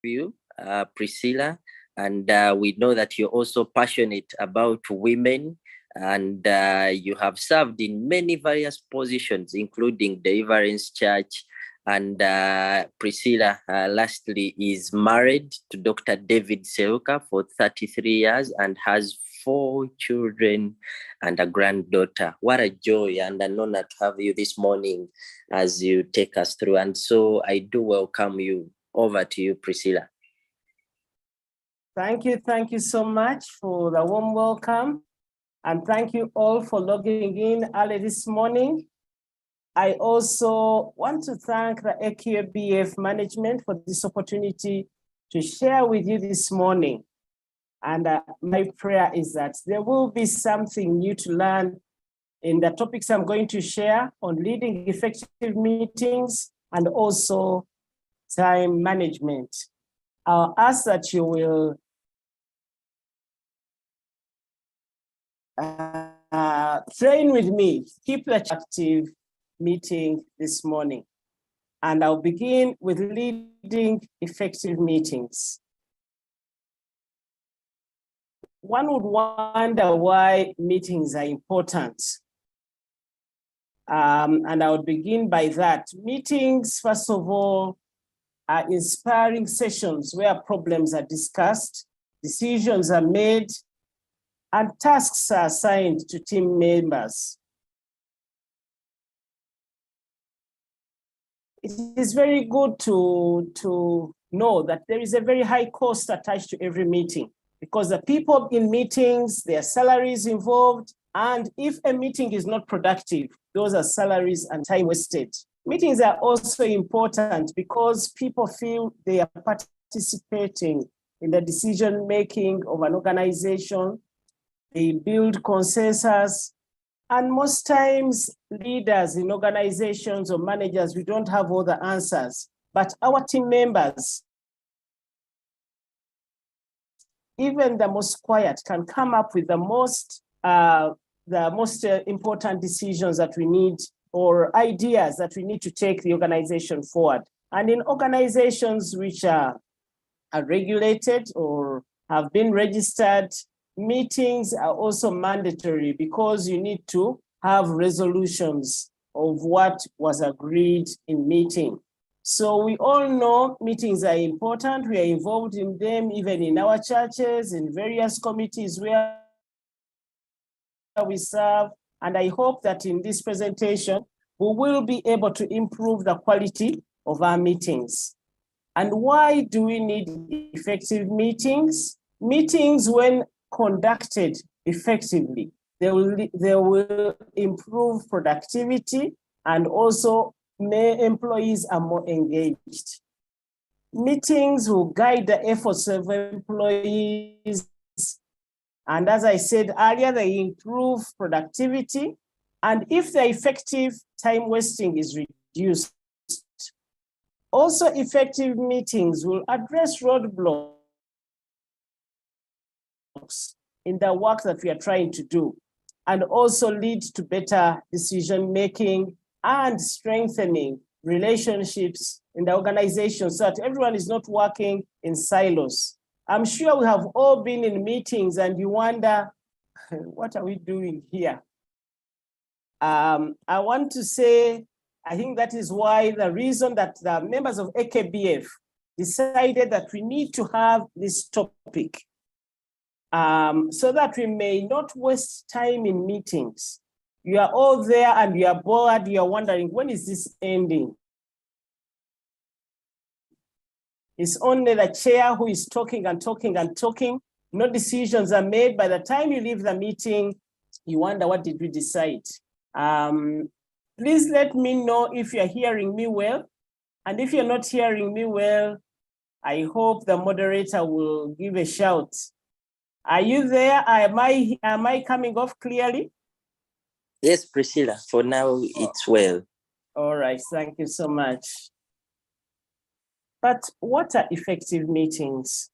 you, Priscilla, and we know that you're also passionate about women, and you have served in many various positions, including Deliverance Church. And Priscilla, lastly, is married to Dr. David Serukka for 33 years and has 4 children and a granddaughter. What a joy and an honor to have you this morning as you take us through. And so I do welcome you. Over to you, Priscilla. Thank you so much for the warm welcome. And thank you all for logging in early this morning. I also want to thank the AKBF management for this opportunity to share with you this morning. And my prayer is that there will be something new to learn in the topics I'm going to share on leading effective meetings and also time management. I'll ask that you will train with me, keep the active meeting this morning. And I'll begin with leading effective meetings. One would wonder why meetings are important. And I would begin by that. Meetings, first of all, are inspiring sessions where problems are discussed, decisions are made, and tasks are assigned to team members. It is very good to know that there is a very high cost attached to every meeting because the people in meetings, their salaries involved, and if a meeting is not productive, those are salaries and time wasted. Meetings are also important because people feel they are participating in the decision-making of an organization. They build consensus. And most times, leaders in organizations or managers, we don't have all the answers. But our team members, even the most quiet, can come up with the most important decisions that we need or ideas that we need to take the organization forward. And in organizations which are regulated or have been registered, meetings are also mandatory because you need to have resolutions of what was agreed in meeting. So we all know meetings are important. We are involved in them, even in our churches, in various committees where we serve. And I hope that in this presentation, we will be able to improve the quality of our meetings. And why do we need effective meetings? Meetings, when conducted effectively, they will improve productivity and also employees are more engaged. Meetings will guide the efforts of employees. And as I said earlier, they improve productivity. And if they're effective, time wasting is reduced. Also, effective meetings will address roadblocks in the work that we are trying to do, and also lead to better decision-making and strengthening relationships in the organization so that everyone is not working in silos. I'm sure we have all been in meetings and you wonder, what are we doing here? I want to say, I think that is why the reason that the members of AKBF decided that we need to have this topic so that we may not waste time in meetings. You are all there and you are bored, you are wondering, when is this ending? It's only the chair who is talking and talking and talking. No decisions are made. By the time you leave the meeting, you wonder, what did we decide? Please let me know if you're hearing me well. And if you're not hearing me well, I hope the moderator will give a shout. Are you there? Am I coming off clearly? Yes, Priscilla, for now it's well. All right, thank you so much. But what are effective meetings?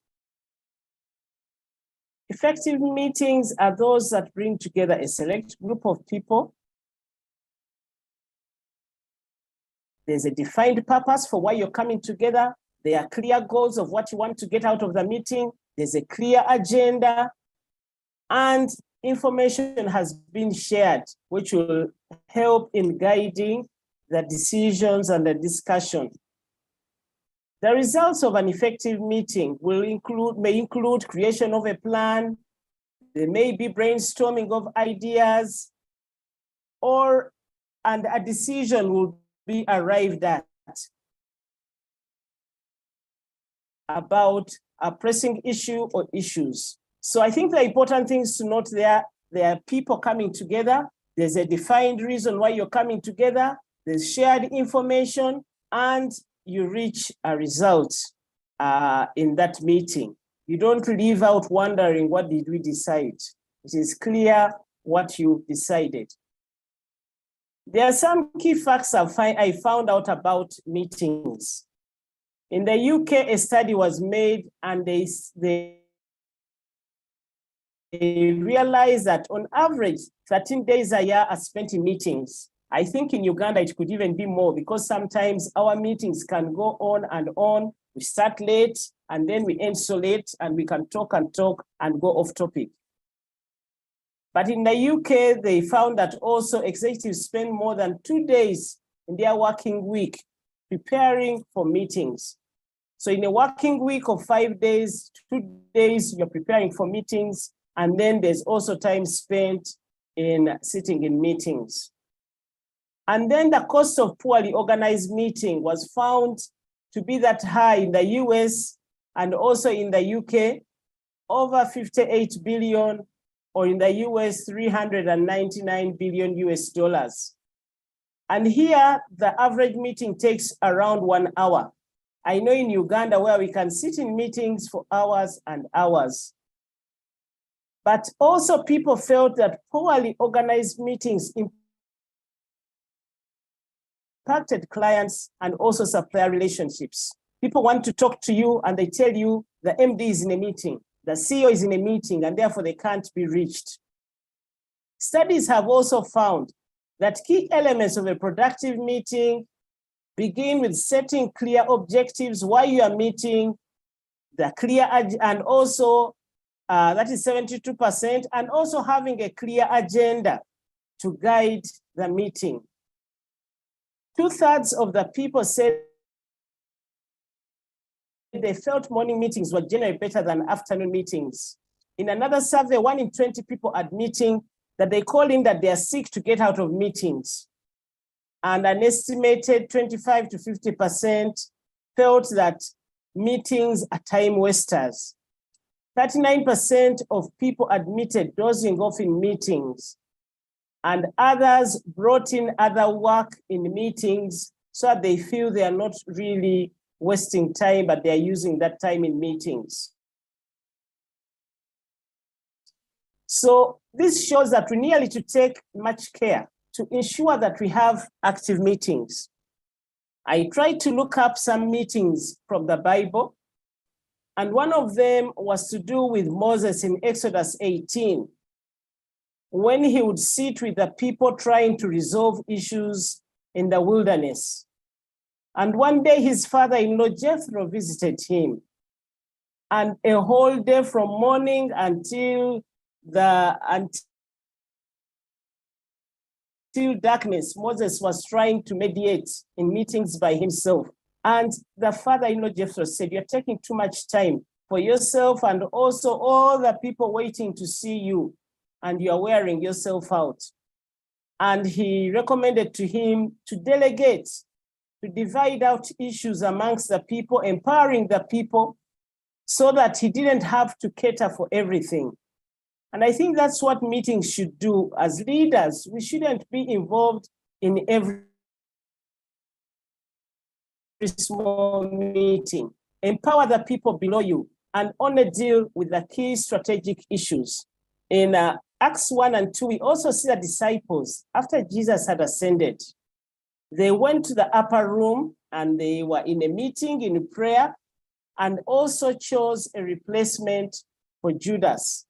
Effective meetings are those that bring together a select group of people. There's a defined purpose for why you're coming together. There are clear goals of what you want to get out of the meeting. There's a clear agenda, and information has been shared, which will help in guiding the decisions and the discussion. The results of an effective meeting may include creation of a plan. There may be brainstorming of ideas, and a decision will be arrived at about a pressing issue or issues. So I think the important things to note there are people coming together. There's a defined reason why you're coming together. There's shared information, and you reach a result in that meeting. You don't leave out wondering, what did we decide? It is clear what you decided. There are some key facts I found out about meetings. In the UK, a study was made, and they realized that on average, 13 days a year are spent in meetings. I think in Uganda, it could even be more, because sometimes our meetings can go on and on. We start late and then we end so late, and we can talk and go off topic. But in the UK, they found that also executives spend more than 2 days in their working week preparing for meetings. So in a working week of 5 days, 2 days, you're preparing for meetings, and then there's also time spent in sitting in meetings. And then the cost of poorly organized meeting was found to be that high in the US and also in the UK, over 58 billion, or in the US, 399 billion US dollars. And here, the average meeting takes around 1 hour. I know in Uganda, where we can sit in meetings for hours and hours. But also people felt that poorly organized meetings impacted clients and also supplier relationships. People want to talk to you and they tell you the MD is in a meeting, the CEO is in a meeting, and therefore they can't be reached. Studies have also found that key elements of a productive meeting begin with setting clear objectives, why you are meeting, the clear, and also that is 72%, and also having a clear agenda to guide the meeting. 2/3 of the people said they felt morning meetings were generally better than afternoon meetings. In another survey, 1 in 20 people admitting that they call in that they are sick to get out of meetings. And an estimated 25 to 50% felt that meetings are time wasters. 39% of people admitted dozing off in meetings, and others brought in other work in meetings so that they feel they are not really wasting time, but they are using that time in meetings. So this shows that we need to take much care to ensure that we have active meetings. I tried to look up some meetings from the Bible, and one of them was to do with Moses in Exodus 18, when he would sit with the people trying to resolve issues in the wilderness. And one day his father-in-law Jethro visited him, and a whole day from morning until darkness, Moses was trying to mediate in meetings by himself. And the father-in-law Jethro said, "You're taking too much time for yourself and also all the people waiting to see you, and you're wearing yourself out." And he recommended to him to delegate, to divide out issues amongst the people, empowering the people so that he didn't have to cater for everything. And I think that's what meetings should do. As leaders, we shouldn't be involved in every small meeting. Empower the people below you and only deal with the key strategic issues. In Acts 1 and 2, we also see the disciples, after Jesus had ascended, they went to the upper room and they were in a meeting, in prayer, and also chose a replacement for Judas.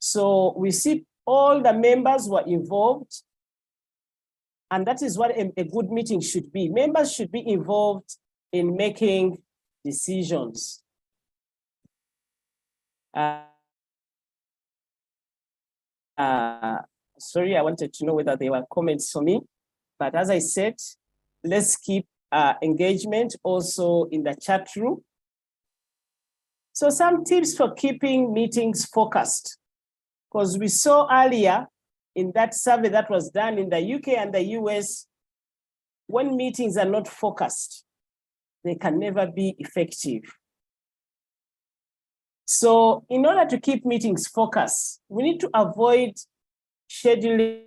So we see all the members were involved, and that is what a good meeting should be. Members should be involved in making decisions. Sorry, I wanted to know whether there were comments for me, but as I said, let's keep engagement also in the chat room. So some tips for keeping meetings focused, because we saw earlier in that survey that was done in the UK and the US, when meetings are not focused, they can never be effective. So in order to keep meetings focused, we need to avoid scheduling,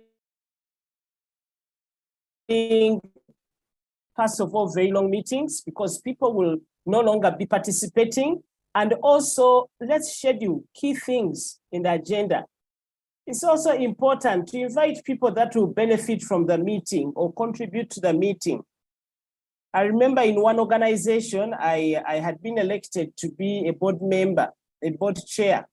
first of all, very long meetings, because people will no longer be participating. And also, let's schedule key things in the agenda. It's also important to invite people that will benefit from the meeting or contribute to the meeting. I remember in one organization, I had been elected to be a board member, a board chair.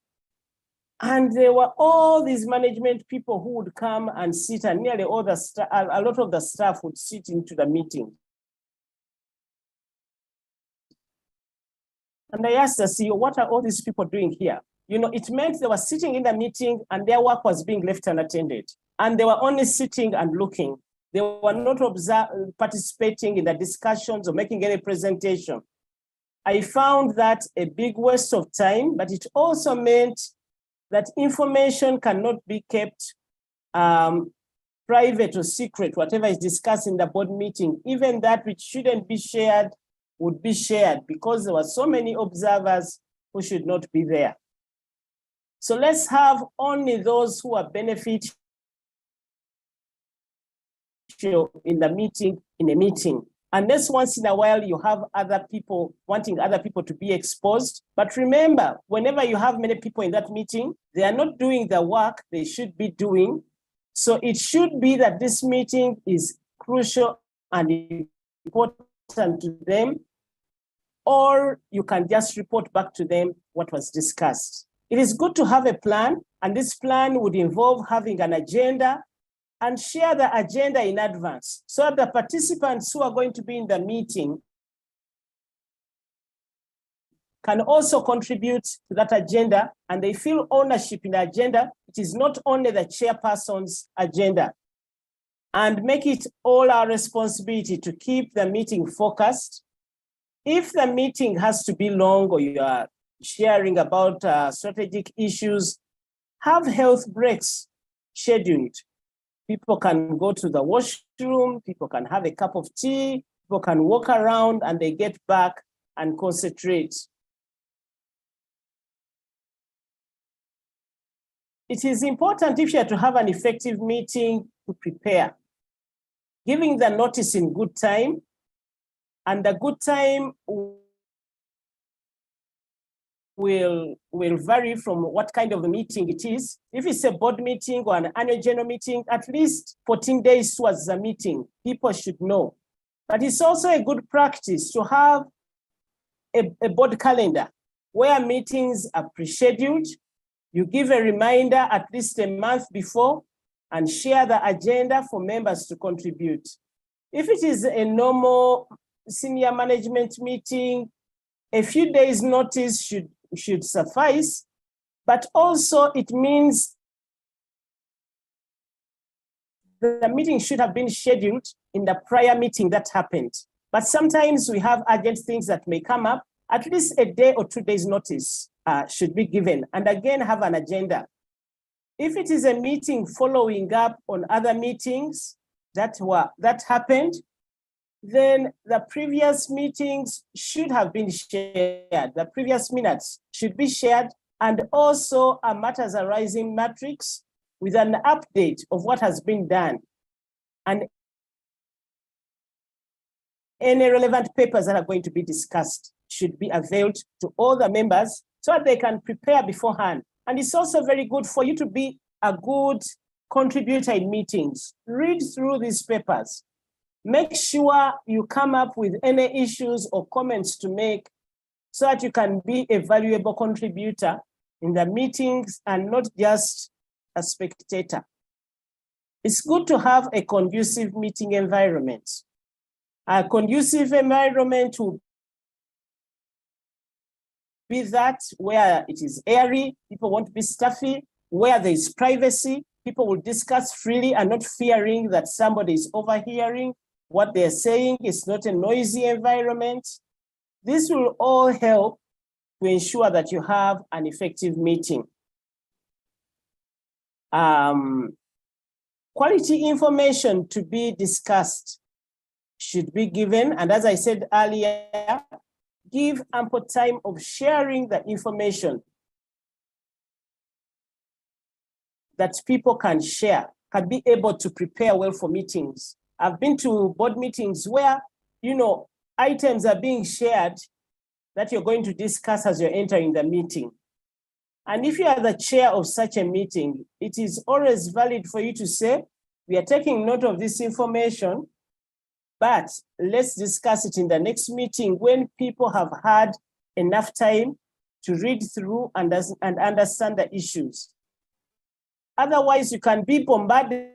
And there were all these management people who would come and sit, and nearly all the staff, a lot of the staff would sit into the meeting. And I asked the CEO, what are all these people doing here? You know, it meant they were sitting in the meeting and their work was being left unattended. And they were only sitting and looking. They were not participating in the discussions or making any presentation. I found that a big waste of time, but it also meant that information cannot be kept private or secret, whatever is discussed in the board meeting. Even that which shouldn't be shared would be shared because there were so many observers who should not be there. So let's have only those who are beneficial in the meeting, in a meeting. Unless once in a while you have other people wanting other people to be exposed. But remember, whenever you have many people in that meeting, they are not doing the work they should be doing. So it should be that this meeting is crucial and important to them, or you can just report back to them what was discussed. It is good to have a plan, and this plan would involve having an agenda and share the agenda in advance so that the participants who are going to be in the meeting can also contribute to that agenda and they feel ownership in the agenda. It is not only the chairperson's agenda. And make it all our responsibility to keep the meeting focused. If the meeting has to be long or you are sharing about strategic issues, have health breaks scheduled. People can go to the washroom, people can have a cup of tea, people can walk around and they get back and concentrate. It is important if you are to have an effective meeting to prepare. Giving the notice in good time, and the good time will vary from what kind of a meeting it is. If it's a board meeting or an annual general meeting, at least 14 days towards the meeting, people should know. But it's also a good practice to have a board calendar where meetings are pre-scheduled. You give a reminder at least a month before and share the agenda for members to contribute. If it is a normal senior management meeting, a few days notice should suffice, but also it means the meeting should have been scheduled in the prior meeting that happened. But sometimes we have urgent things that may come up. At least a day or 2 days notice should be given, and again have an agenda. If it is a meeting following up on other meetings that happened, then the previous meetings should have been shared. The previous minutes should be shared, and also a matters arising matrix with an update of what has been done. And any relevant papers that are going to be discussed should be availed to all the members so that they can prepare beforehand. And it's also very good for you to be a good contributor in meetings. Read through these papers. Make sure you come up with any issues or comments to make so that you can be a valuable contributor in the meetings and not just a spectator. It's good to have a conducive meeting environment. A conducive environment will be that where it is airy, people won't be stuffy. Where there is privacy, people will discuss freely and not fearing that somebody is overhearing what they're saying. It's not a noisy environment. This will all help to ensure that you have an effective meeting. Quality information to be discussed should be given. And as I said earlier, give ample time of sharing the information that people can share, can be able to prepare well for meetings. I've been to board meetings where, items are being shared that you're going to discuss as you're entering the meeting. And if you are the chair of such a meeting, it is always valid for you to say, we are taking note of this information, but let's discuss it in the next meeting when people have had enough time to read through and understand the issues. Otherwise, you can be bombarded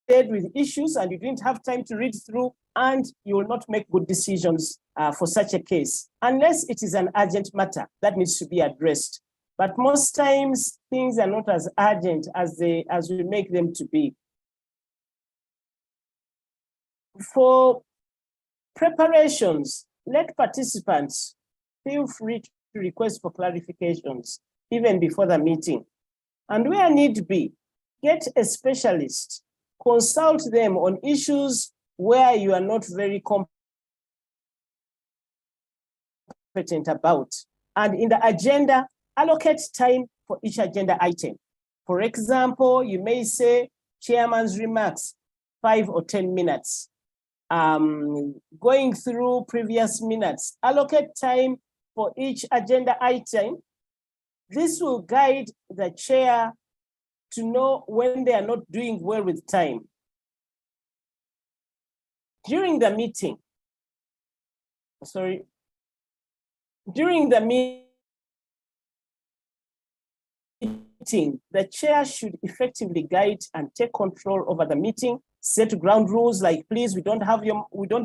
with issues and you didn't have time to read through, and you will not make good decisions for such a case, unless it is an urgent matter that needs to be addressed. But most times, things are not as urgent as we make them to be. For preparations, let participants feel free to request for clarifications even before the meeting. And where need be, get a specialist, consult them on issues where you are not very competent about. And in the agenda, allocate time for each agenda item. For example, you may say chairman's remarks, 5 or 10 minutes. Going through previous minutes, allocate time for each agenda item. This will guide the chair to know when they are not doing well with time. During the meeting, the chair should effectively guide and take control over the meeting, set ground rules like, please, we don't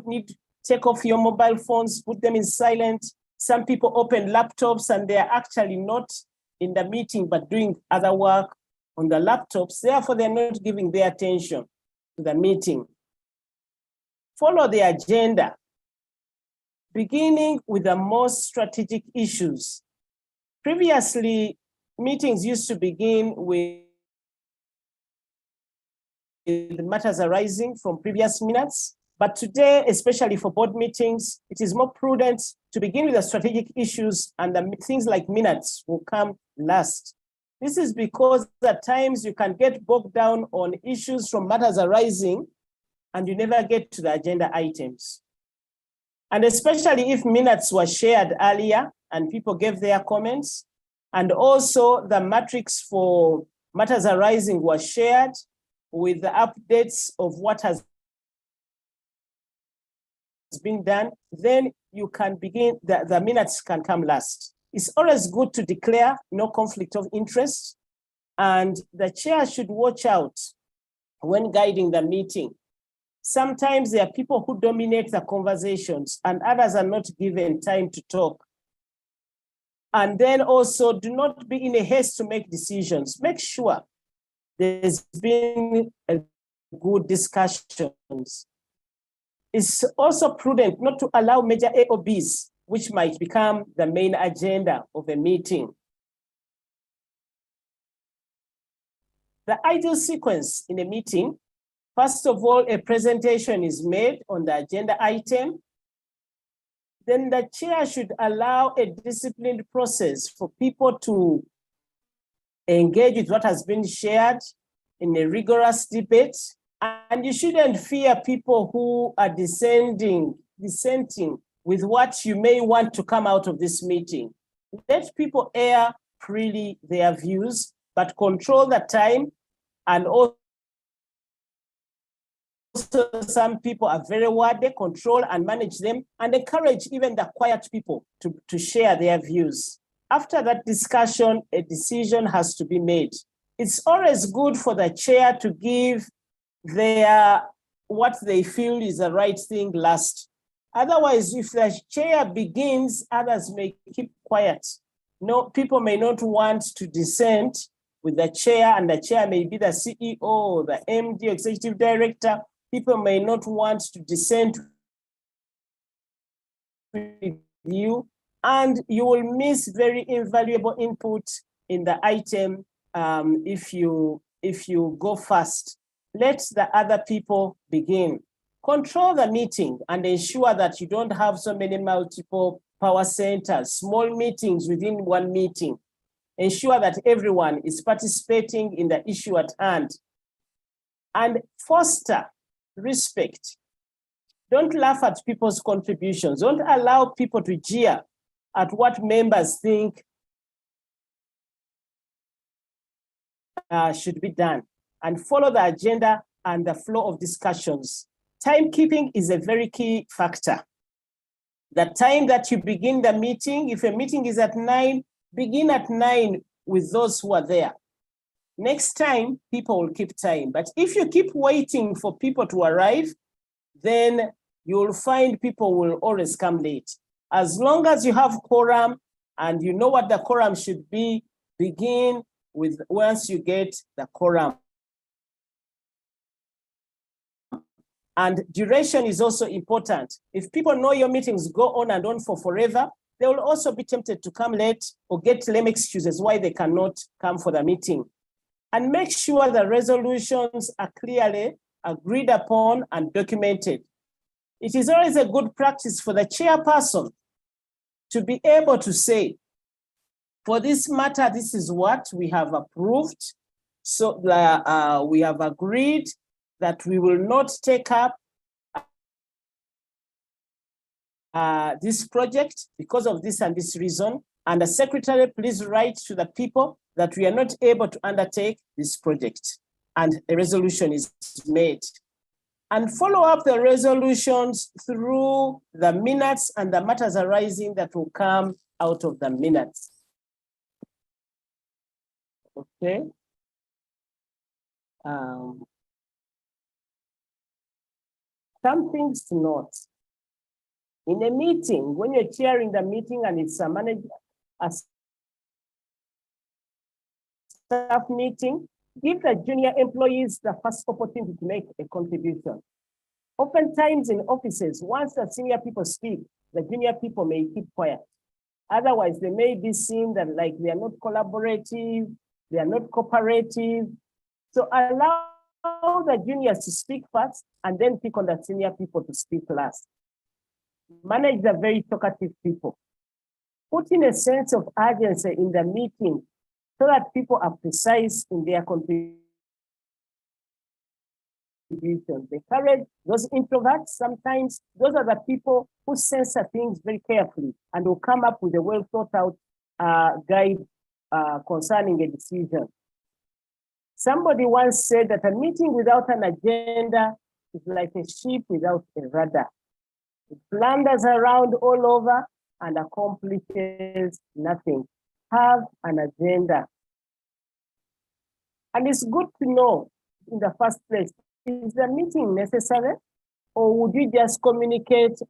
need to take off your mobile phones, put them in silent. Some people open laptops and they're actually not in the meeting, but doing other work on the laptops. Therefore, they're not giving their attention to the meeting. Follow the agenda, beginning with the most strategic issues. Previously, meetings used to begin with matters arising from previous minutes. But today, especially for board meetings, it is more prudent to begin with the strategic issues, and the things like minutes will come last. This is because at times you can get bogged down on issues from matters arising and you never get to the agenda items. And especially if minutes were shared earlier and people gave their comments, and also the matrix for matters arising was shared with the updates of what has been done, then you can begin, the minutes can come last. It's always good to declare no conflict of interest, and the chair should watch out when guiding the meeting. Sometimes there are people who dominate the conversations and others are not given time to talk. And then also do not be in a haste to make decisions. Make sure there's been a good discussions. It's also prudent not to allow major AOBs, which might become the main agenda of a meeting. The ideal sequence in a meeting: first of all, a presentation is made on the agenda item. Then the chair should allow a disciplined process for people to engage with what has been shared in a rigorous debate. And you shouldn't fear people who are dissenting with what you may want to come out of this meeting. Let people air freely their views, but control the time. And also some people are very wordy, control and manage them, and encourage even the quiet people to share their views. After that discussion, a decision has to be made. It's always good for the chair to give what they feel is the right thing last. Otherwise, if the chair begins, others may keep quiet. No, people may not want to dissent with the chair, and the chair may be the CEO, the MD, executive director. People may not want to dissent with you, and you will miss very invaluable input in the item if you go fast. Let the other people begin. Control the meeting and ensure that you don't have so many multiple power centers, small meetings within one meeting. Ensure that everyone is participating in the issue at hand. And foster respect. Don't laugh at people's contributions. Don't allow people to jeer at what members think should be done. And follow the agenda and the flow of discussions. Timekeeping is a very key factor. The time that you begin the meeting, if a meeting is at 9, begin at 9 with those who are there. Next time, people will keep time. But if you keep waiting for people to arrive, then you'll find people will always come late. As long as you have quorum and you know what the quorum should be, begin with once you get the quorum. And duration is also important. If people know your meetings go on and on for forever, they will also be tempted to come late or get lame excuses why they cannot come for the meeting. And make sure the resolutions are clearly agreed upon and documented. It is always a good practice for the chairperson to be able to say, for this matter, this is what we have approved. So we have agreed that we will not take up this project because of this and this reason. And the secretary, please write to the people that we are not able to undertake this project. And a resolution is made. And follow up the resolutions through the minutes and the matters arising that will come out of the minutes. Okay. Some things to note. In a meeting, when you're chairing the meeting and it's a staff meeting, give the junior employees the first opportunity to make a contribution. Oftentimes in offices, once the senior people speak, the junior people may keep quiet. Otherwise, they may be seen that like they are not collaborative, they are not cooperative. So allow the juniors to speak first and then pick on the senior people to speak last. Manage the very talkative people. Put in a sense of urgency in the meeting so that people are precise in their contributions. Encourage those introverts. Sometimes those are the people who censor things very carefully and will come up with a well thought out guide concerning a decision. Somebody once said that a meeting without an agenda is like a sheep without a rudder. It blunders around all over and accomplishes nothing. Have an agenda. And it's good to know in the first place, is the meeting necessary? Or would you just communicate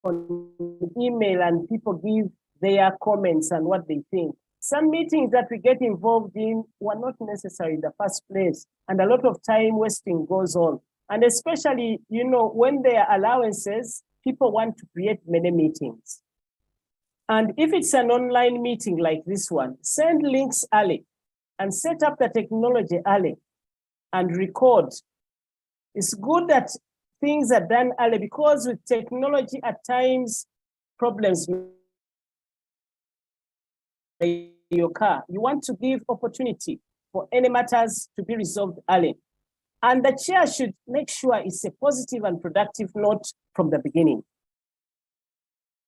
on email and people give their comments and what they think? Some meetings that we get involved in were not necessary in the first place, and a lot of time wasting goes on. And especially, you know, when there are allowances, people want to create many meetings. And if it's an online meeting like this one, send links early and set up the technology early and record. It's good that things are done early because with technology at times, problems may occur. You want to give opportunity for any matters to be resolved early. And the chair should make sure it's a positive and productive note from the beginning.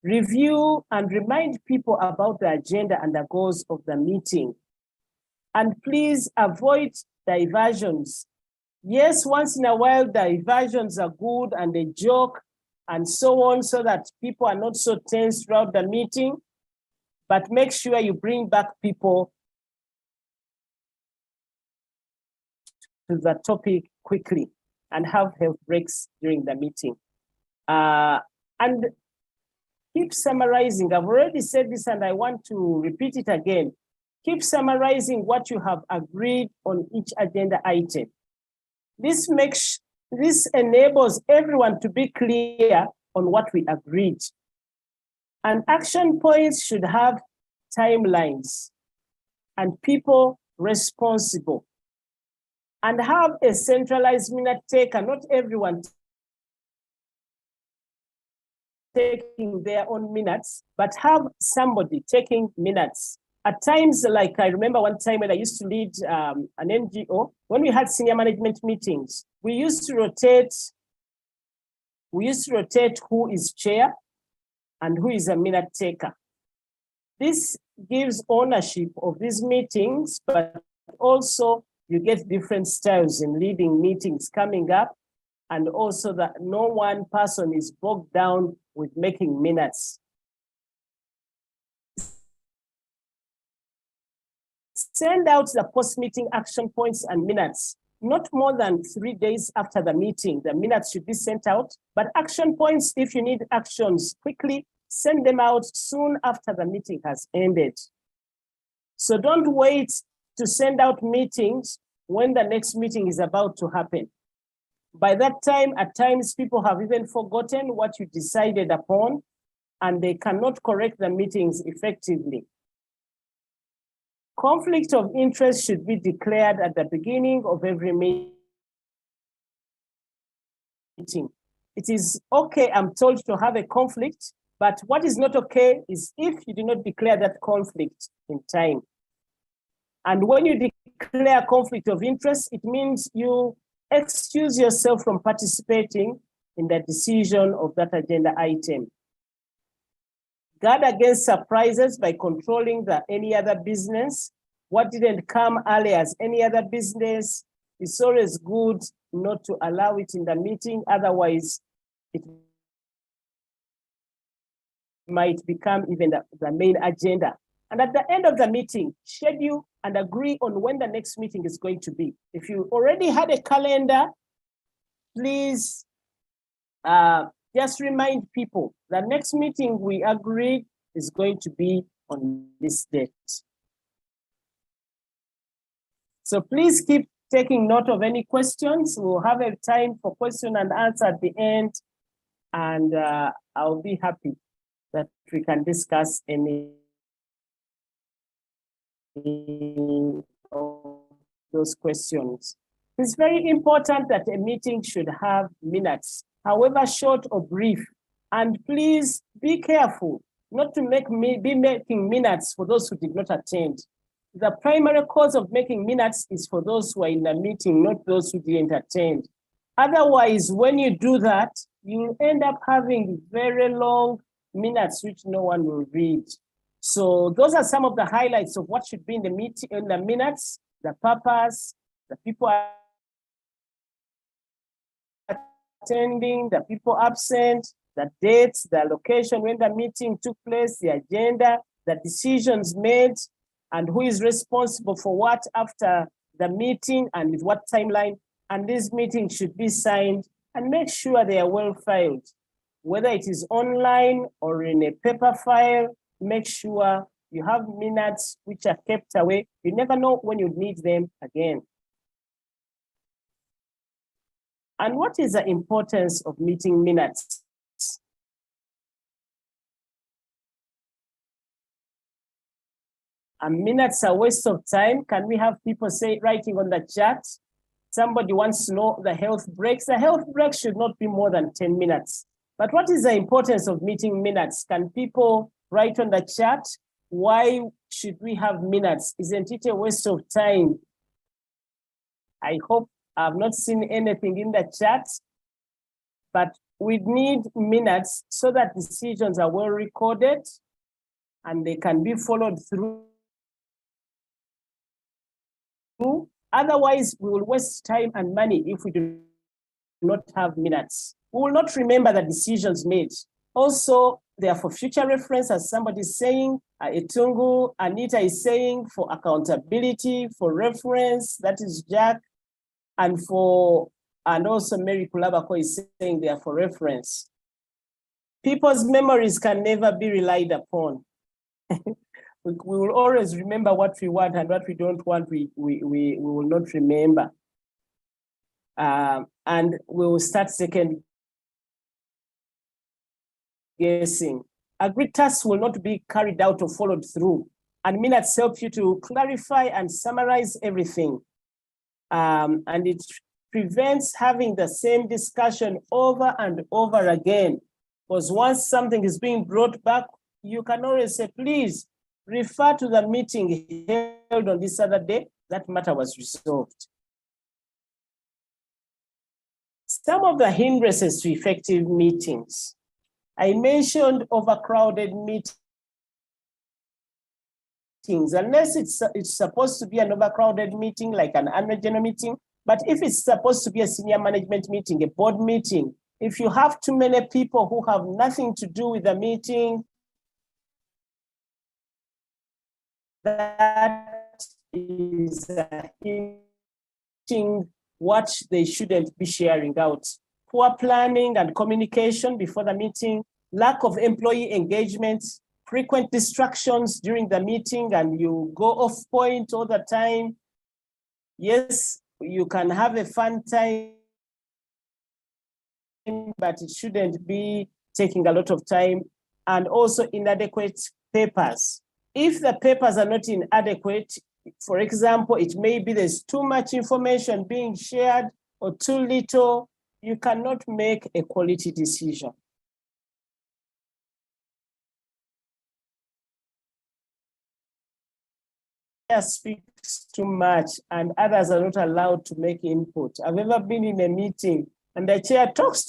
Review and remind people about the agenda and the goals of the meeting. And please avoid diversions. Yes, once in a while, diversions are good and a joke and so on, so that people are not so tense throughout the meeting. But make sure you bring back people to the topic quickly and have health breaks during the meeting. And keep summarizing. I've already said this and I want to repeat it again. Keep summarizing what you have agreed on each agenda item. This enables everyone to be clear on what we agreed. And action points should have timelines and people responsible. And have a centralized minute taker, not everyone taking their own minutes, but have somebody taking minutes. At times, like I remember one time when I used to lead an NGO, when we had senior management meetings, we used to rotate who is chair and who is a minute taker. This gives ownership of these meetings, but also you get different styles in leading meetings coming up, and also that no one person is bogged down with making minutes. Send out the post-meeting action points and minutes. Not more than 3 days after the meeting, the minutes should be sent out, but action points, if you need actions quickly, send them out soon after the meeting has ended. So don't wait to send out meetings when the next meeting is about to happen. By that time, at times, people have even forgotten what you decided upon, and they cannot correct the meetings effectively. Conflict of interest should be declared at the beginning of every meeting. It is okay, I'm told, to have a conflict, but what is not okay is if you do not declare that conflict in time. And when you declare conflict of interest, it means you excuse yourself from participating in the decision of that agenda item. Guard against surprises by controlling the any other business. What didn't come early as any other business. It's always good not to allow it in the meeting, otherwise it might become even the main agenda. And at the end of the meeting, schedule and agree on when the next meeting is going to be. If you already had a calendar, please just remind people the next meeting we agreed is going to be on this date. So please keep taking note of any questions. We'll have a time for question and answer at the end, and I'll be happy that we can discuss any of those questions. It's very important that a meeting should have minutes, however short or brief. And please be careful not to be making minutes for those who did not attend. The primary cause of making minutes is for those who are in the meeting, not those who didn't attend. Otherwise, when you do that, you end up having very long minutes which no one will read. So those are some of the highlights of what should be in the meeting, in the minutes, the purpose, the people attending, the people absent, the dates, the location when the meeting took place, the agenda, the decisions made, and who is responsible for what after the meeting and with what timeline. And these meetings should be signed, and make sure they are well filed. Whether it is online or in a paper file, make sure you have minutes which are kept away. You never know when you need them again. And what is the importance of meeting minutes? And minutes are a waste of time. Can we have people say, writing on the chat? Somebody wants to know the health breaks. The health break should not be more than 10 minutes. But what is the importance of meeting minutes? Can people write on the chat? Why should we have minutes? Isn't it a waste of time? I hope I've not seen anything in the chat, but we need minutes so that decisions are well recorded and they can be followed through. Otherwise, we will waste time and money if we do not have minutes. We will not remember the decisions made. Also, they are for future reference, as somebody is saying, Etungu, Anita is saying, for accountability, for reference, that is Jack, and also Mary Kulabako is saying they are for reference. People's memories can never be relied upon. We will always remember what we want, and what we don't want, we will not remember. And we will start second guessing. Agreed tasks will not be carried out or followed through. And minutes help you to clarify and summarize everything. And it prevents having the same discussion over and over again. Because once something is being brought back, you can always say, please refer to the meeting held on this other day. That matter was resolved. Some of the hindrances to effective meetings. I mentioned overcrowded meetings. Unless it's supposed to be an overcrowded meeting, like an annual general meeting, but if it's supposed to be a senior management meeting, a board meeting, if you have too many people who have nothing to do with the meeting, that is what they shouldn't be sharing out. Poor planning and communication before the meeting, lack of employee engagement, frequent distractions during the meeting, and you go off point all the time. Yes, you can have a fun time, but it shouldn't be taking a lot of time. And also inadequate papers. If the papers are not inadequate, for example, it may be there's too much information being shared or too little, you cannot make a quality decision. Speaks too much and others are not allowed to make input. I've ever been in a meeting and the chair talks.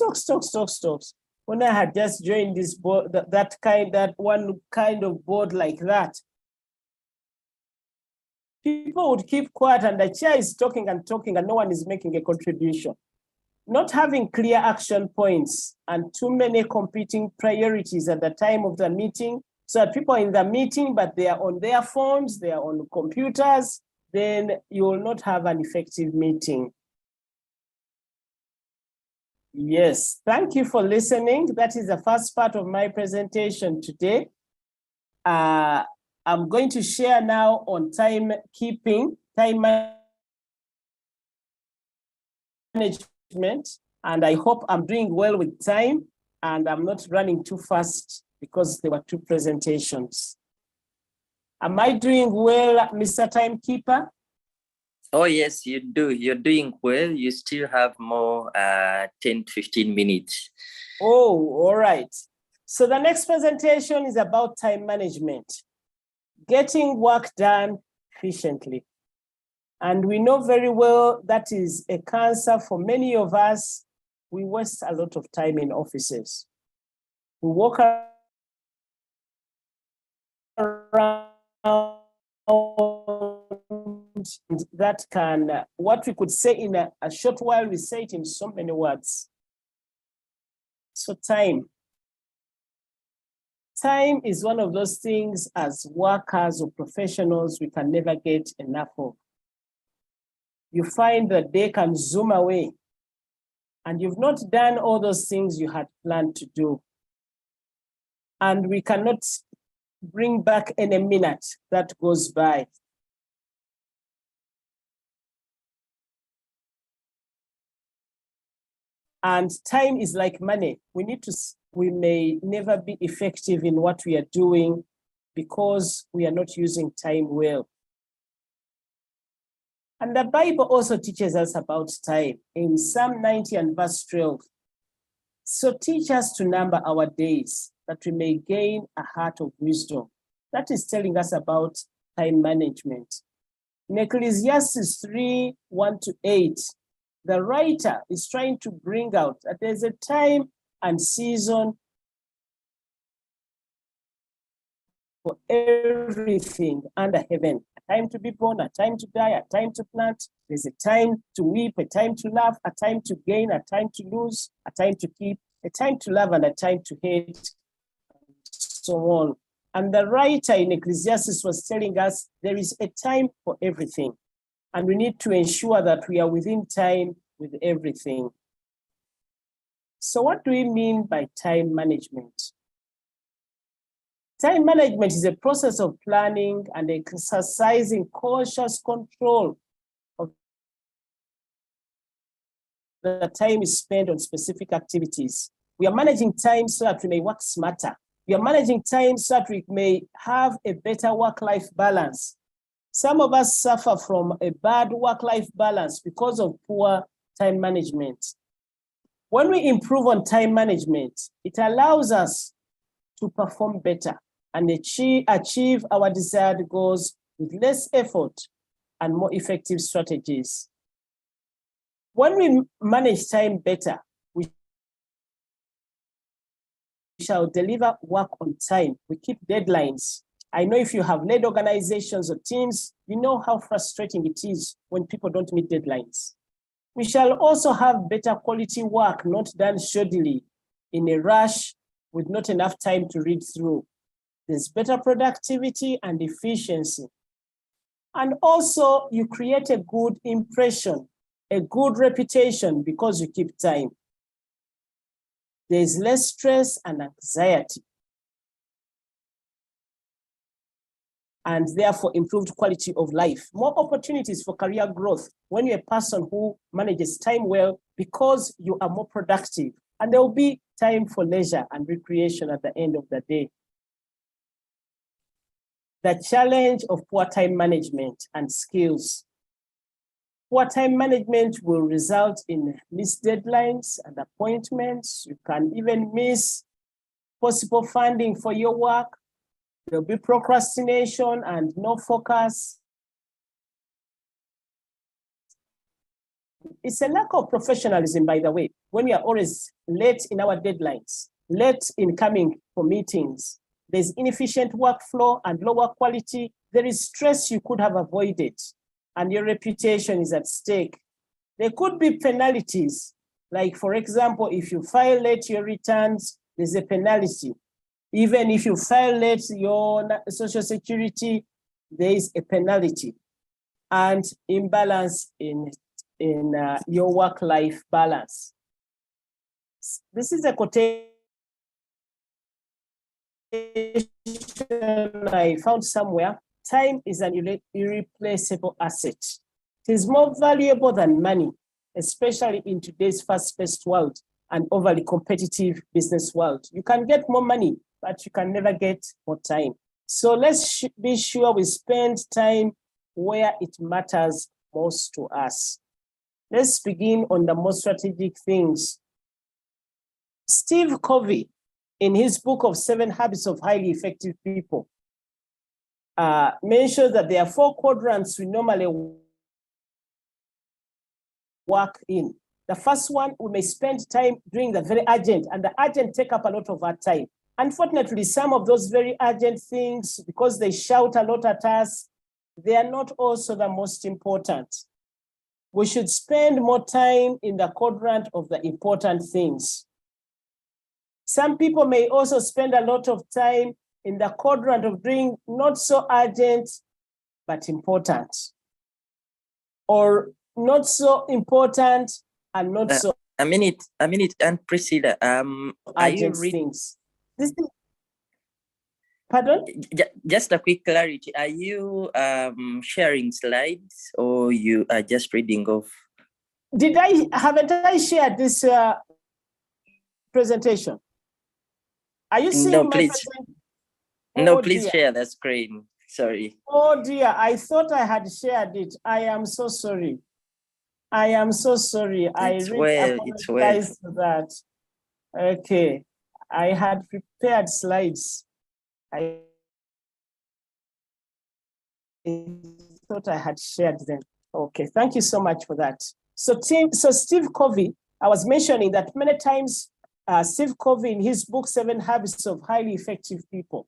When I had just joined this board, that one kind of board like that, people would keep quiet and the chair is talking and no one is making a contribution. Not having clear action points and too many competing priorities at the time of the meeting, so that people are in the meeting, but they are on their phones, they are on computers, then you will not have an effective meeting. Yes, thank you for listening. That is the first part of my presentation today. I'm going to share now on timekeeping, time management, and I hope I'm doing well with time and I'm not running too fast because there were two presentations. Am I doing well, Mr. Timekeeper? Oh, yes, you do. You're doing well. You still have more 10, 15 minutes. Oh, all right. So the next presentation is about time management, getting work done efficiently. And we know very well that is a cancer for many of us. We waste a lot of time in offices. We walk around that can, what we could say in a short while, we say it in so many words. So time. Time is one of those things as workers or professionals we can never get enough of. You find that day can zoom away and you've not done all those things you had planned to do. And we cannot bring back any minute that goes by. And time is like money. We may never be effective in what we are doing because we are not using time well. And the Bible also teaches us about time in Psalm 90 and verse 12. So teach us to number our days that we may gain a heart of wisdom. That is telling us about time management. In Ecclesiastes 3, 1-8, the writer is trying to bring out that there's a time and season for everything under heaven. A time to be born, a time to die, a time to plant. There's a time to weep, a time to laugh, a time to gain, a time to lose, a time to keep, a time to love, and a time to hate, so on. And the writer in Ecclesiastes was telling us there is a time for everything. And we need to ensure that we are within time with everything. So what do we mean by time management? Time management is a process of planning and exercising conscious control of the time is spent on specific activities. We are managing time so that we may work smarter. We are managing time so that we may have a better work-life balance. Some of us suffer from a bad work-life balance because of poor time management. When we improve on time management, it allows us to perform better and achieve our desired goals with less effort and more effective strategies. When we manage time better, we shall deliver work on time. We keep deadlines. I know if you have led organizations or teams, you know how frustrating it is when people don't meet deadlines. We shall also have better quality work, not done shoddily, in a rush, with not enough time to read through. There's better productivity and efficiency. And also, you create a good impression, a good reputation because you keep time. There's less stress and anxiety, and therefore improved quality of life. More opportunities for career growth when you're a person who manages time well because you are more productive, and there will be time for leisure and recreation at the end of the day. The challenge of poor time management and skills. Poor time management will result in missed deadlines and appointments. You can even miss possible funding for your work. There'll be procrastination and no focus. It's a lack of professionalism, by the way, when we are always late in our deadlines, late in coming for meetings. There's inefficient workflow and lower quality. There is stress you could have avoided, and your reputation is at stake. There could be penalties, like, for example, if you file late your returns, there's a penalty. Even if you file late your Social Security, there is a penalty. And imbalance in your work-life balance. This is a quotation I found somewhere. Time is an irreplaceable asset. It is more valuable than money, especially in today's fast-paced world and overly competitive business world. You can get more money, but you can never get more time. So let's be sure we spend time where it matters most to us. Let's begin on the most strategic things. Steve Covey, in his book of 7 Habits of Highly Effective People, mentions that there are 4 quadrants we normally work in. The first one, we may spend time doing the very urgent, and the urgent take up a lot of our time. Unfortunately, some of those very urgent things, because they shout a lot at us, they are not also the most important. We should spend more time in the quadrant of the important things. Some people may also spend a lot of time in the quadrant of doing not so urgent, but important. Or not so important and not so a minute, and Priscilla, are you urgent things. Pardon? Just a quick clarity. Are you sharing slides or you are just reading off? Haven't I shared this presentation? Are you seeing no, my please. presentation? No, please share the screen. Sorry. Oh dear, I thought I had shared it. I am so sorry. I am so sorry. I really apologize for that. Okay, I had prepared slides. I thought I had shared them. Okay, thank you so much for that. So Steve Covey, I was mentioning that many times Steve Covey in his book, 7 Habits of Highly Effective People,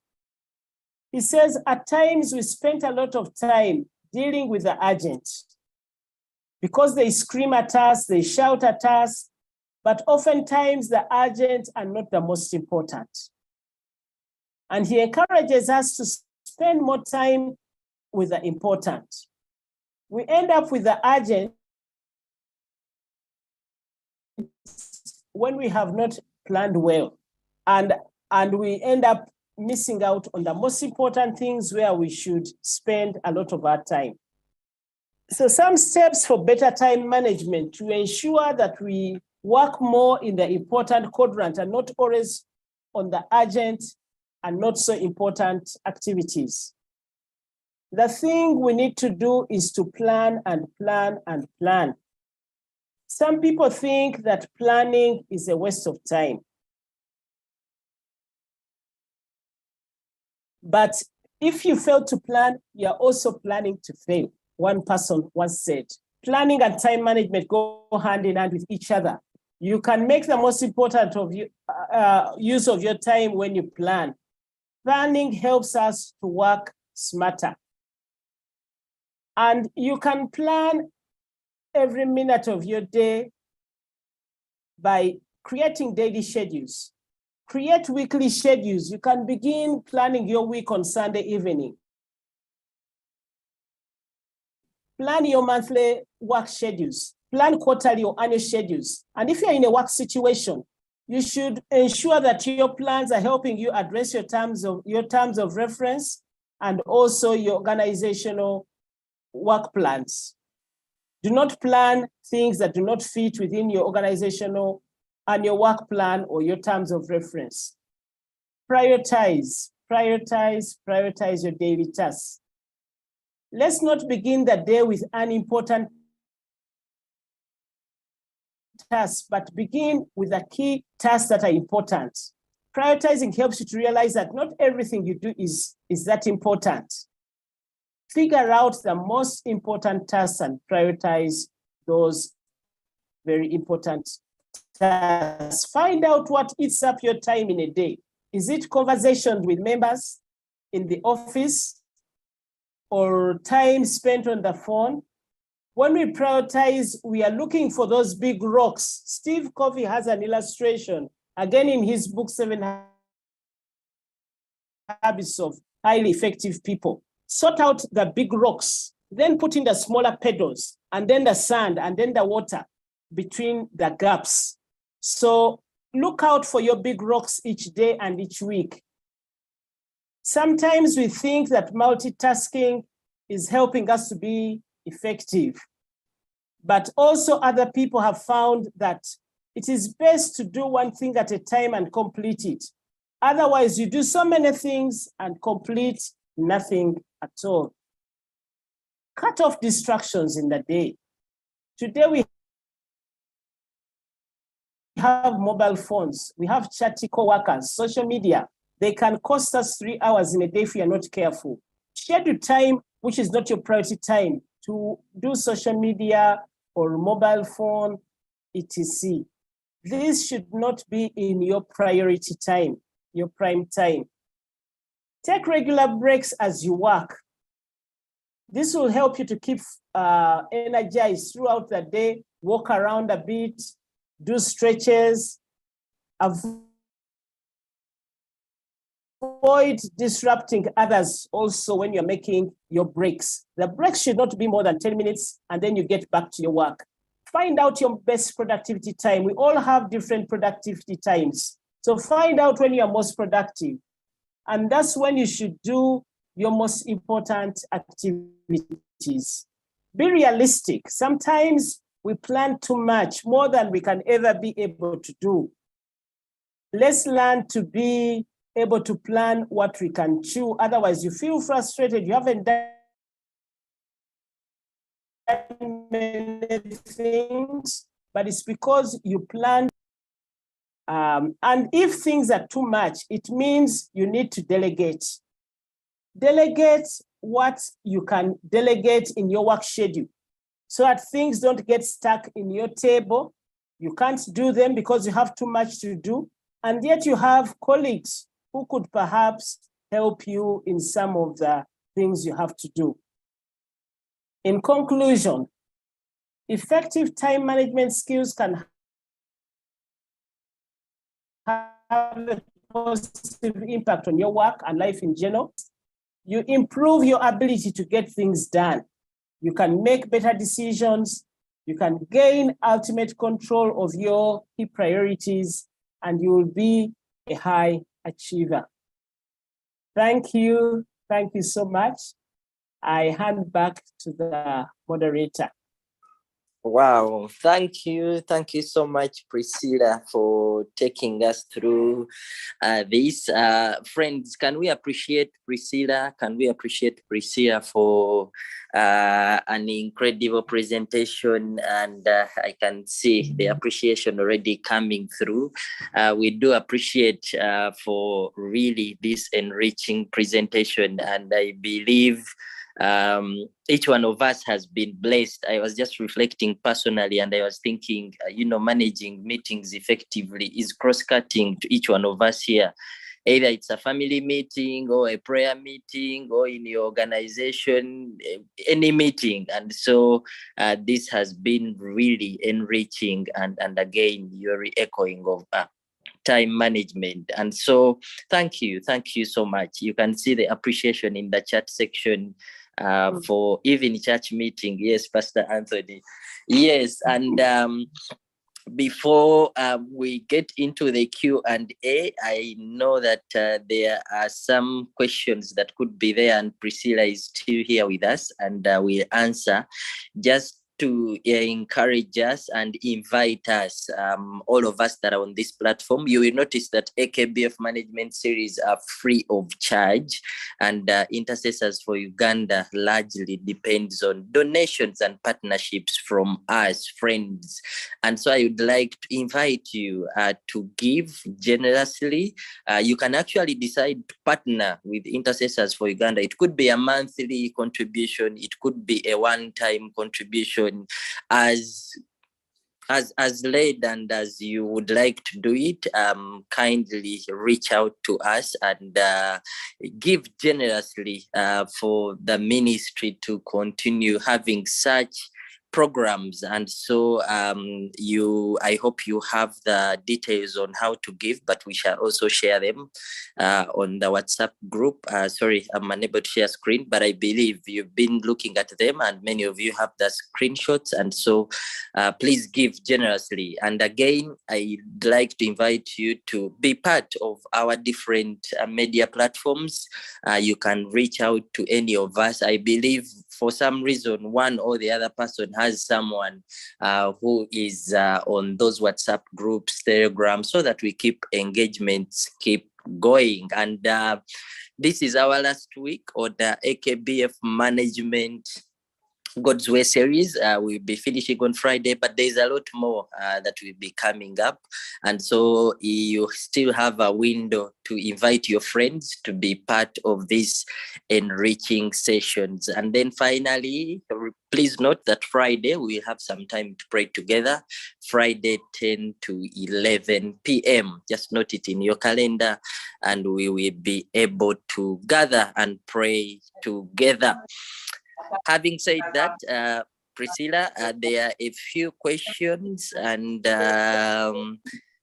he says, at times we spent a lot of time dealing with the urgent because they scream at us, they shout at us, but oftentimes the urgent are not the most important. And he encourages us to spend more time with the important. We end up with the urgent when we have not planned well, and we end up missing out on the most important things where we should spend a lot of our time. So some steps for better time management to ensure that we work more in the important quadrant and not always on the urgent and not so important activities. The thing we need to do is to plan and plan and plan. Some people think that planning is a waste of time. But if you fail to plan, you're also planning to fail. One person once said, planning and time management go hand in hand with each other. You can make the most important of use of your time when you plan. Planning helps us to work smarter. And you can plan every minute of your day by creating daily schedules. Create weekly schedules. You can begin planning your week on Sunday evening. Plan your monthly work schedules. Plan quarterly or annual schedules. And if you're in a work situation, you should ensure that your plans are helping you address your terms of reference and also your organizational work plans. Do not plan things that do not fit within your organizational and your work plan or your terms of reference. Prioritize your daily tasks. Let's not begin the day with unimportant tasks, but begin with the key tasks that are important. Prioritizing helps you to realize that not everything you do is that important. Figure out the most important tasks and prioritize those very important tasks. Find out what eats up your time in a day. Is it conversations with members in the office or time spent on the phone? When we prioritize, we are looking for those big rocks. Steve Covey has an illustration, again in his book, 7 Habits of Highly Effective People. Sort out the big rocks, then put in the smaller pebbles, and then the sand, and then the water between the gaps. So look out for your big rocks each day and each week. Sometimes we think that multitasking is helping us to be effective, but also other people have found that it is best to do one thing at a time and complete it. Otherwise, you do so many things and complete nothing at all. Cut off distractions in the day. Today we have mobile phones, we have chatty co-workers, social media. They can cost us 3 hours in a day if we are not careful. Schedule time, which is not your priority time, to do social media or mobile phone, etc. This should not be in your priority time, your prime time. Take regular breaks as you work. This will help you to keep energized throughout the day, walk around a bit, do stretches, avoid disrupting others also when you're making your breaks. The breaks should not be more than 10 minutes and then you get back to your work. Find out your best productivity time. We all have different productivity times. So find out when you're most productive. And that's when you should do your most important activities. Be realistic. Sometimes we plan too much, more than we can ever be able to do. Let's learn to be able to plan what we can chew. Otherwise, you feel frustrated. You haven't done many things, but it's because you planned. And if things are too much, it means you need to delegate. Delegate what you can delegate in your work schedule so that things don't get stuck in your table. You can't do them because you have too much to do. And yet you have colleagues who could perhaps help you in some of the things you have to do. In conclusion, effective time management skills can have a positive impact on your work and life in general. You improve your ability to get things done. You can make better decisions you can gain ultimate control of your key priorities, and you will be a high achiever. Thank you. Thank you so much. I hand back to the moderator. Wow, thank you. Thank you so much, Priscilla, for taking us through this. Friends, can we appreciate Priscilla? Can we appreciate Priscilla for an incredible presentation? And I can see the appreciation already coming through. We do appreciate for really this enriching presentation, and I believe each one of us has been blessed. I was just reflecting personally, and I was thinking, managing meetings effectively is cross-cutting to each one of us here. Either it's a family meeting or a prayer meeting or in your organization, any meeting. And so this has been really enriching. And again, you're echoing of time management. And so thank you so much. You can see the appreciation in the chat section for even church meeting. Yes, Pastor Anthony. Yes, and before we get into the Q&A, I know that there are some questions that could be there, and Priscilla is still here with us, and we'll answer. Just to encourage us and invite us, all of us that are on this platform. You will notice that AKBF management series are free of charge, and Intercessors for Uganda largely depends on donations and partnerships from us, friends. And so I would like to invite you to give generously. You can actually decide to partner with Intercessors for Uganda. It could be a monthly contribution. It could be a one-time contribution, as led and as you would like to do it. Kindly reach out to us and give generously for the ministry to continue having such programs. And so I hope you have the details on how to give, but we shall also share them on the WhatsApp group. Sorry, I'm unable to share screen, but I believe you've been looking at them and many of you have the screenshots. And so please give generously. And again, I'd like to invite you to be part of our different media platforms. You can reach out to any of us. I believe for some reason, one or the other person has someone who is on those WhatsApp groups, Telegram, so that we keep engagements, keep going. And this is our last week of the AKBF Management God's Way series. We'll be finishing on Friday, but there's a lot more that will be coming up. And so you still have a window to invite your friends to be part of these enriching sessions. And then finally, please note that Friday we'll have some time to pray together. Friday 10 to 11 p.m. Just note it in your calendar, and we will be able to gather and pray together. Having said that, Priscilla, there are a few questions, and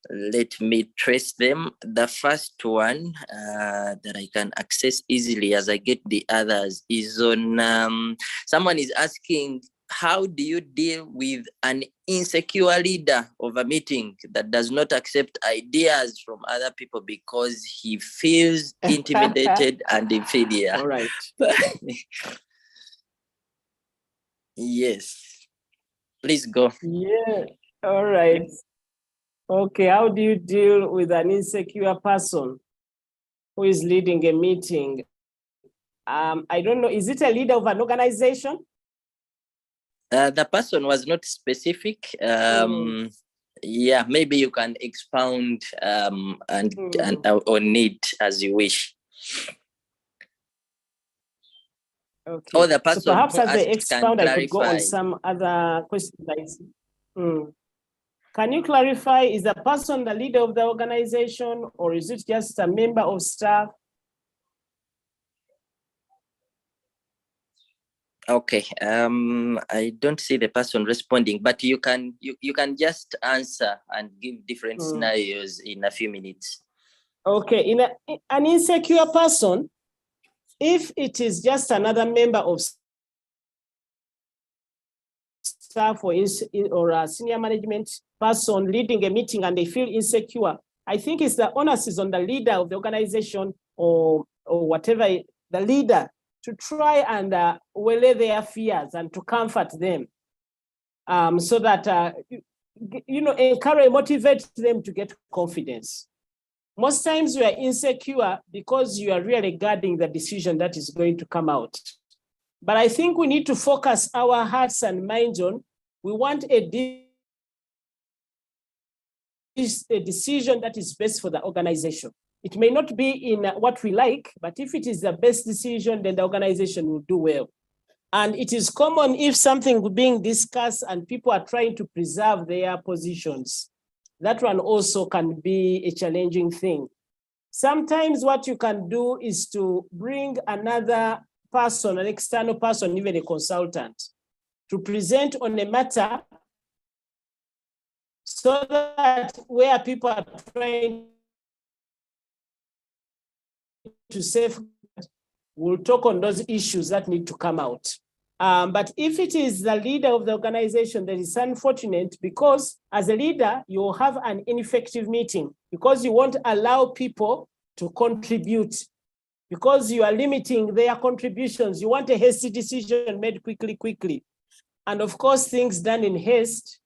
let me trace them. The first one that I can access easily as I get the others is on, someone is asking, how do you deal with an insecure leader of a meeting that does not accept ideas from other people because he feels intimidated and inferior? All right. Yes, please go. Yeah, all right. Okay, how do you deal with an insecure person who is leading a meeting? I don't know, is it a leader of an organization? The person was not specific. Yeah, maybe you can expound and on it as you wish. Okay. Or the person so perhaps as they can expound, I could go on clarify. some other questions. Can you clarify, is the person the leader of the organization, or is it just a member of staff? Okay, I don't see the person responding, but you can just answer and give different scenarios in a few minutes. Okay, an insecure person, if it is just another member of staff or a senior management person leading a meeting and they feel insecure, I think it's the onus is on the leader of the organization or whatever, the leader, to try and allay their fears and to comfort them, so that, encourage, motivate them to get confidence. Most times we are insecure because you are really guarding the decision that is going to come out. But I think we need to focus our hearts and minds on, we want a decision that is best for the organization. It may not be in what we like, but if it is the best decision, then the organization will do well. And it is common if something is being discussed and people are trying to preserve their positions. That one also can be a challenging thing. Sometimes what you can do is to bring another person, an external person, even a consultant, to present on a matter so that where people are trying to safeguard, we'll talk on those issues that need to come out. But if it is the leader of the organization, that is unfortunate, because as a leader, you'll have an ineffective meeting because you won't allow people to contribute, because you are limiting their contributions. You want a hasty decision made quickly. And of course, things done in haste,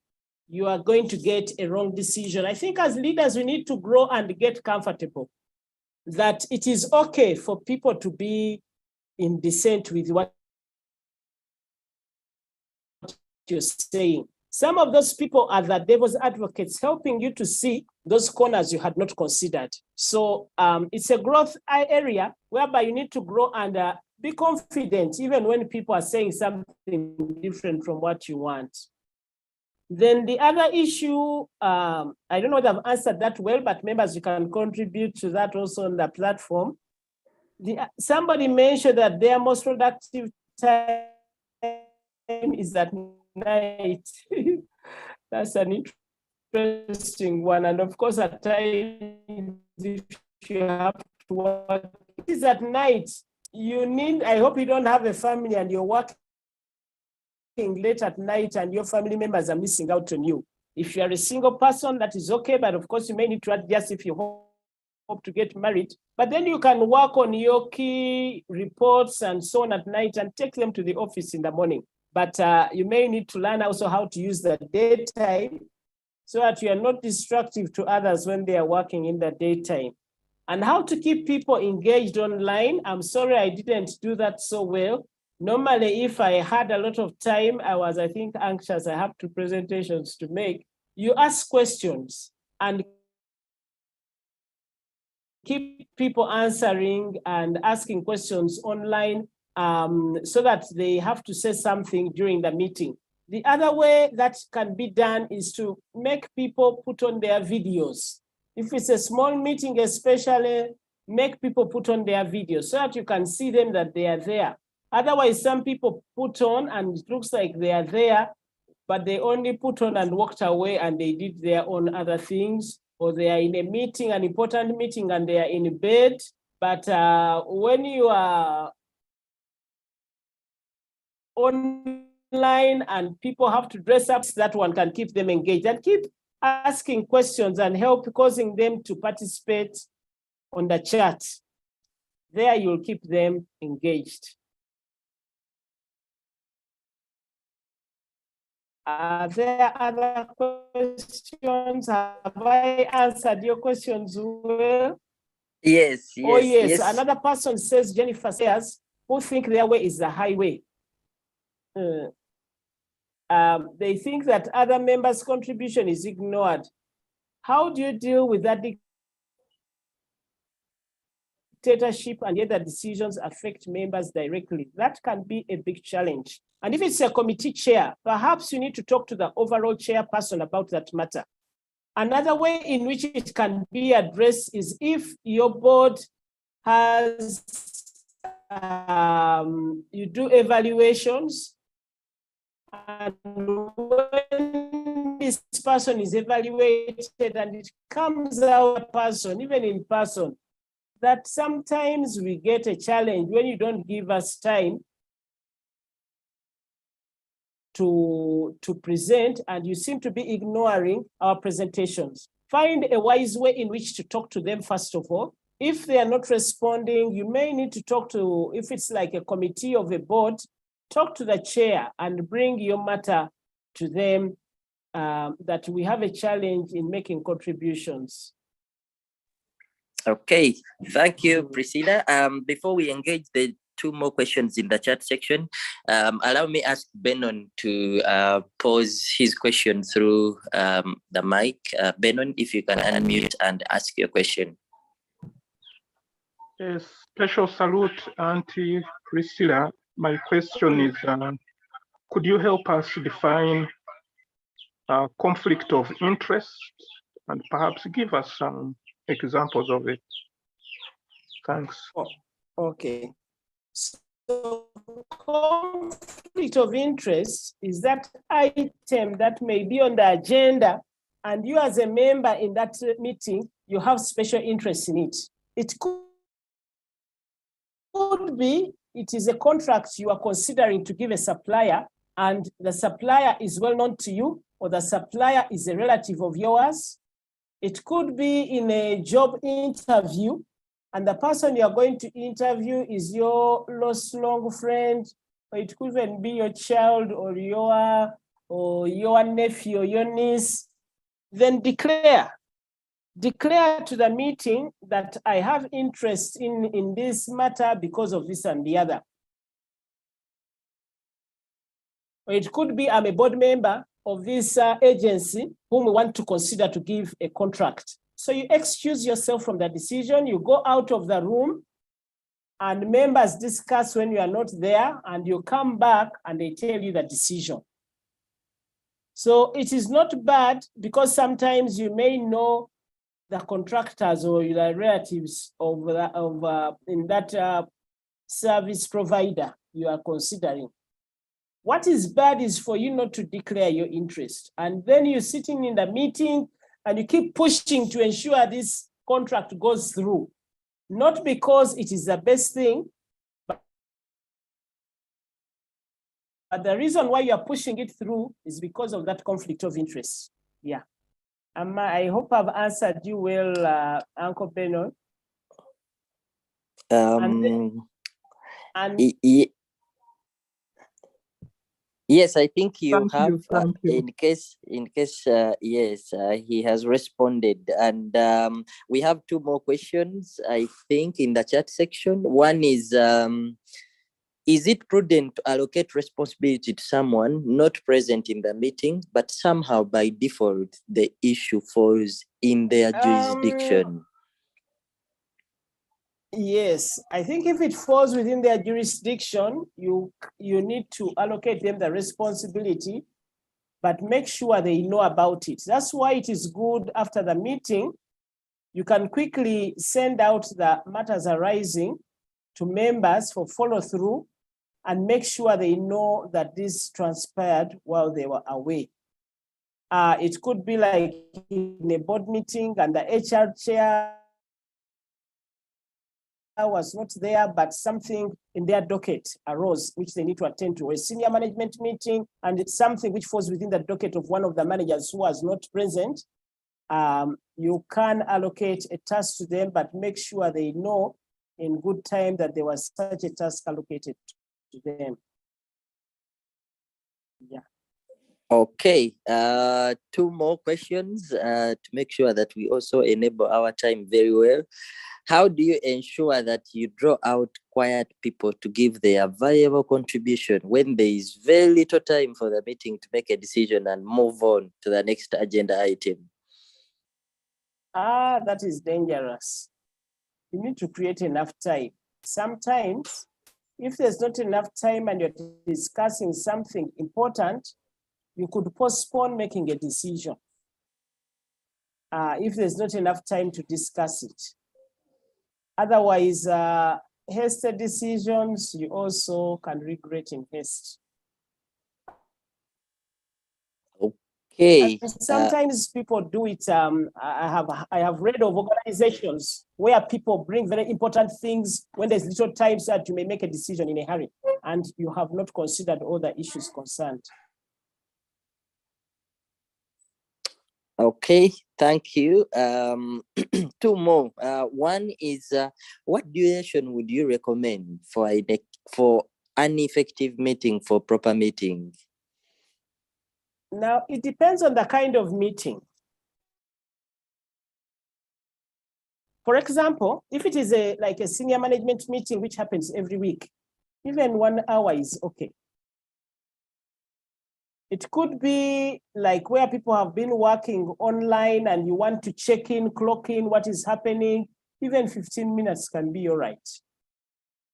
you are going to get a wrong decision. I think as leaders, we need to grow and get comfortable that it is okay for people to be in dissent with what you're saying. Some of those people are the devil's advocates, helping you to see those corners you had not considered. So it's a growth area whereby you need to grow and be confident, even when people are saying something different from what you want. Then the other issue, I don't know whether I've answered that well, but members, you can contribute to that also on the platform. Somebody mentioned that their most productive time is at night. That's an interesting one. And of course, at times, if you have to work, it is at night. You need, I hope you don't have a family and you're working late at night and your family members are missing out on you. If you are a single person, that is okay, but of course you may need to adjust if you hope to get married. But then you can work on your key reports and so on at night and take them to the office in the morning. But you may need to learn also how to use the daytime so that you are not destructive to others when they are working in the daytime. And how to keep people engaged online. I'm sorry I didn't do that so well. Normally, if I had a lot of time, I think, anxious. I have 2 presentations to make. You ask questions and keep people answering and asking questions online so that they have to say something during the meeting. The other way that can be done is to make people put on their videos. If it's a small meeting, especially, make people put on their videos so that you can see them that they are there. Otherwise, some people put on and it looks like they are there, but they only put on and walked away and they did their own other things, or they are in a meeting, an important meeting, and they are in bed. But when you are online and people have to dress up, that one can keep them engaged and keep asking questions and help causing them to participate on the chat. There you'll keep them engaged. Are there other questions? Have I answered your questions well? Yes. Oh, yes. Another person says, Jennifer says, who think their way is the highway. They think that other members' contribution is ignored. How do you deal with that dictatorship and yet the decisions affect members directly? That can be a big challenge. And if it's a committee chair, perhaps you need to talk to the overall chairperson about that matter. Another way in which it can be addressed is if your board has, you do evaluations, and when this person is evaluated and it comes out person, even in person, that sometimes we get a challenge when you don't give us time to present, and you seem to be ignoring our presentations. Find a wise way in which to talk to them, first of all. If they are not responding, you may need to talk to, if it's like a committee of a board, talk to the chair and bring your matter to them, that we have a challenge in making contributions. Okay, thank you, Priscilla. Before we engage the two more questions in the chat section, allow me ask Benon to pose his question through the mic. Benon, if you can unmute and ask your question. A special salute, Auntie Priscilla. My question is, could you help us define conflict of interest and perhaps give us some examples of it? Thanks. Oh, okay. So conflict of interest is that item that may be on the agenda, and you as a member in that meeting, you have special interest in it. It could be, it is a contract you are considering to give a supplier, and the supplier is well known to you, or the supplier is a relative of yours. It could be in a job interview, and the person you are going to interview is your lost long friend, or it could even be your child or your nephew or your niece. Then declare to the meeting that I have interest in this matter because of this and the other. Or it could be I'm a board member of this agency whom we want to consider to give a contract. So you excuse yourself from the decision, you go out of the room, and members discuss when you are not there, and you come back and they tell you the decision. So it is not bad, because sometimes you may know the contractors or the relatives of in that service provider you are considering. What is bad is for you not to declare your interest, and then you're sitting in the meeting and you keep pushing to ensure this contract goes through, not because it is the best thing, but the reason why you are pushing it through is because of that conflict of interest. Yeah. I hope I've answered you well, Uncle Benon. Yes, I think you Thank have. you, thank you. In case, yes, he has responded, and we have two more questions, I think, in the chat section. One is it prudent to allocate responsibility to someone not present in the meeting, but somehow by default the issue falls in their jurisdiction? Yes, I think if it falls within their jurisdiction, you need to allocate them the responsibility, but make sure they know about it. That's why it is good after the meeting, you can quickly send out the matters arising to members for follow through, and make sure they know that this transpired while they were away. It could be like in a board meeting and the HR chair was not there, but something in their docket arose which they need to attend to, a senior management meeting, and it's something which falls within the docket of one of the managers who was not present. You can allocate a task to them, but make sure they know in good time that there was such a task allocated to them. Yeah. Okay, two more questions to make sure that we also enable our time very well. How do you ensure that you draw out quiet people to give their valuable contribution when there is very little time for the meeting to make a decision and move on to the next agenda item? That is dangerous. You need to create enough time. Sometimes, if there's not enough time and you're discussing something important, you could postpone making a decision if there's not enough time to discuss it. Otherwise, hasty decisions, you also can regret in haste. Okay. And sometimes people do it. I have read of organizations where people bring very important things when there's little time so that you may make a decision in a hurry and you have not considered all the issues concerned. Okay, thank you. Two more. One is what duration would you recommend for for an effective meeting, for proper meeting? Now, it depends on the kind of meeting. For example, if it is like a senior management meeting, which happens every week, even 1 hour is okay. It could be like where people have been working online and you want to check in, clock in what is happening, even 15 minutes can be all right.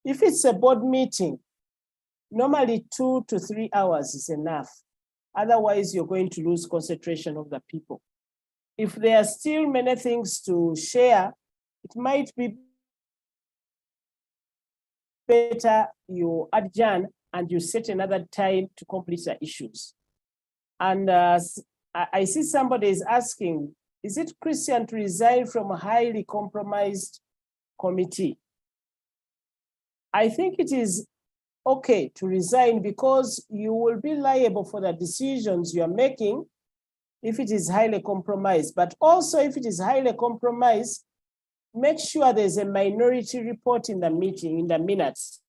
If it's a board meeting, normally 2 to 3 hours is enough. Otherwise, you're going to lose concentration of the people. If there are still many things to share, it might be better you adjourn and you set another time to complete the issues. And I see somebody is asking, is it Christian to resign from a highly compromised committee? I think it is okay to resign because you will be liable for the decisions you are making if it is highly compromised. But also if it is highly compromised, make sure there's a minority report in the meeting, in the minutes.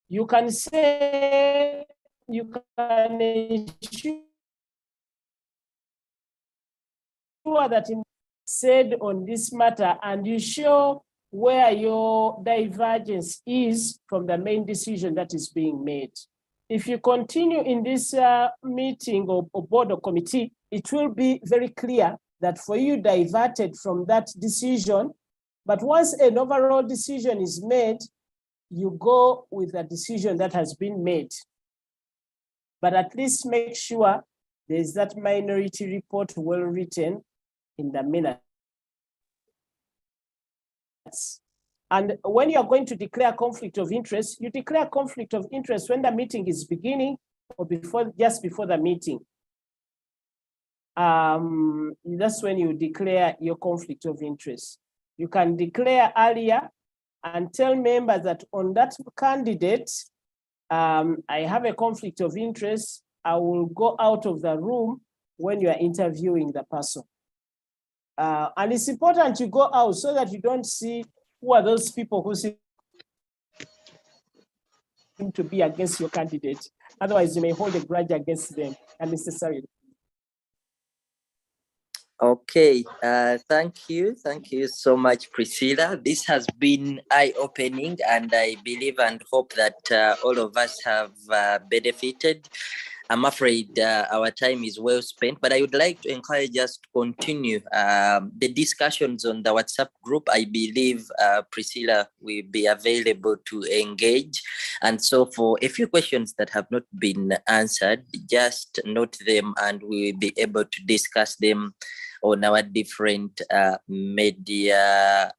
You can say, you can ensure that in said on this matter, and you show where your divergence is from the main decision that is being made. If you continue in this meeting or board or committee, it will be very clear that for you diverted from that decision. But once an overall decision is made, you go with the decision that has been made. But at least make sure there's that minority report well written in the minutes. And when you're going to declare conflict of interest, you declare conflict of interest when the meeting is beginning or just before the meeting. That's when you declare your conflict of interest. You can declare earlier and tell members that on that candidate, I have a conflict of interest. I will go out of the room when you are interviewing the person. And it's important you go out so that you don't see who are those people who seem to be against your candidate. Otherwise, you may hold a grudge against them unnecessarily. Okay, thank you. Thank you so much, Priscilla. This has been eye-opening, and I believe and hope that all of us have benefited. I'm afraid our time is well spent, but I would like to encourage us to continue the discussions on the WhatsApp group. I believe Priscilla will be available to engage. And so for a few questions that have not been answered, just note them and we will be able to discuss them on our different media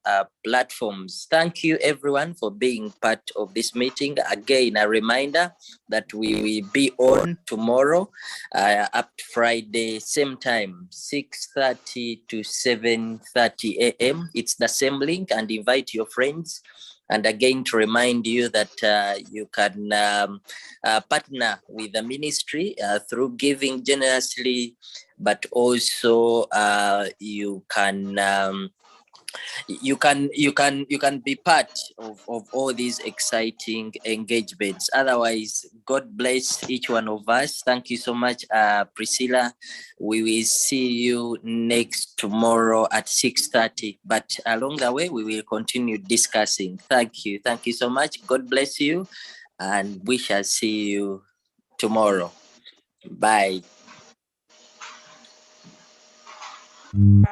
platforms. Thank you everyone for being part of this meeting. Again, a reminder that we will be on tomorrow up to Friday, same time, 6:30 to 7:30 a.m. It's the same link, and invite your friends. And again, to remind you that you can partner with the ministry through giving generously, but also you can be part of all these exciting engagements. Otherwise, God bless each one of us. Thank you so much, Priscilla. We will see you next tomorrow at 6:30, but along the way we will continue discussing. Thank you so much. God bless you, and we shall see you tomorrow. Bye.